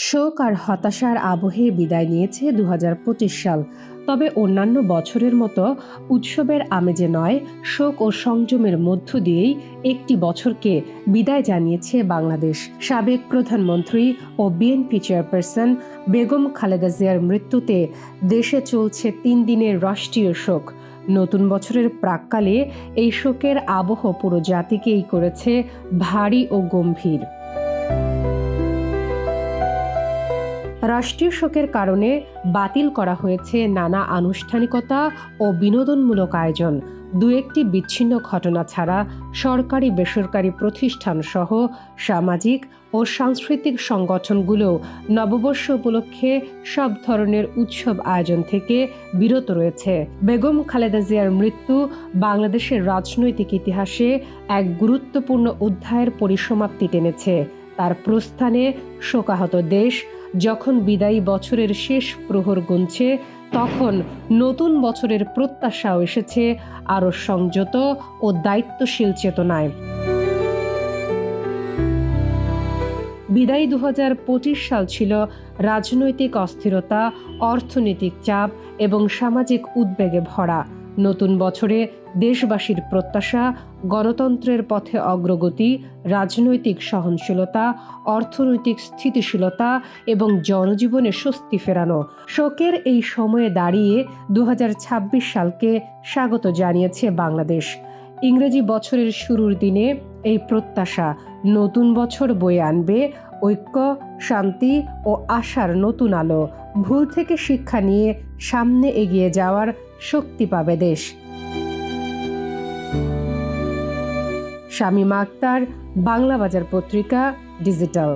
শোক আর হতাশার আবহে বিদায় নিয়েছে ২০২৫ সাল। তবে অন্যান্য বছরের মতো উৎসবের আমেজে নয়, শোক ও সংযমের মধ্য দিয়েই একটি বছরকে বিদায় জানিয়েছে বাংলাদেশ। সাবেক প্রধানমন্ত্রী ও বিএনপি চেয়ারপারসন বেগম খালেদা জিয়ার মৃত্যুতে দেশে চলছে ৩ দিনের রাষ্ট্রীয় শোক। নতুন বছরের প্রাক্কালে এই শোকের আবহ পুরো জাতিকেই করেছে ভারী ও গম্ভীর। রাষ্ট্রীয় শোকের কারণে বাতিল করা হয়েছে নানা আনুষ্ঠানিকতা ও বিনোদনমূলক আয়োজন। দু একটি বিচ্ছিন্ন ঘটনা ছাড়া সরকারি বেসরকারি প্রতিষ্ঠান সহ সামাজিক ও সাংস্কৃতিক সংগঠনগুলো নববর্ষ উপলক্ষে সব ধরনের উৎসব আয়োজন থেকে বিরত রয়েছে। বেগম খালেদা জিয়ার মৃত্যু বাংলাদেশের রাজনৈতিক ইতিহাসে এক গুরুত্বপূর্ণ অধ্যায়ের পরিসমাপ্তি টেনেছে। তার প্রস্থানে শোকাহত দেশ যখন বিদায়ী বছরের শেষ প্রহর গুনছে, তখন নতুন বছরের প্রত্যাশাও এসেছে আরও সংযত ও দায়িত্বশীল চেতনায়। বিদায়ী ২০২৫ সাল ছিল রাজনৈতিক অস্থিরতা, অর্থনৈতিক চাপ এবং সামাজিক উদ্বেগে ভরা। নতুন বছরে দেশবাসীর প্রত্যাশা গণতন্ত্রের পথে অগ্রগতি, রাজনৈতিক সহনশীলতা, অর্থনৈতিক স্থিতিশীলতা এবং জনজীবনে স্বস্তি ফেরানো। শোকের এই সময়ে দাঁড়িয়ে ২০২৬ সালকে স্বাগত জানিয়েছে বাংলাদেশ। ইংরেজি বছরের শুরুর দিনে এই প্রত্যাশা নতুন বছর বয়ে আনবে ঐক্য, শান্তি ও আশার নতুন আলো। ভুল থেকে শিক্ষা নিয়ে সামনে এগিয়ে যাওয়ার শক্তি পাবে দেশ। শামীমা আক্তার, বাংলা বাজার পত্রিকা, ডিজিটাল।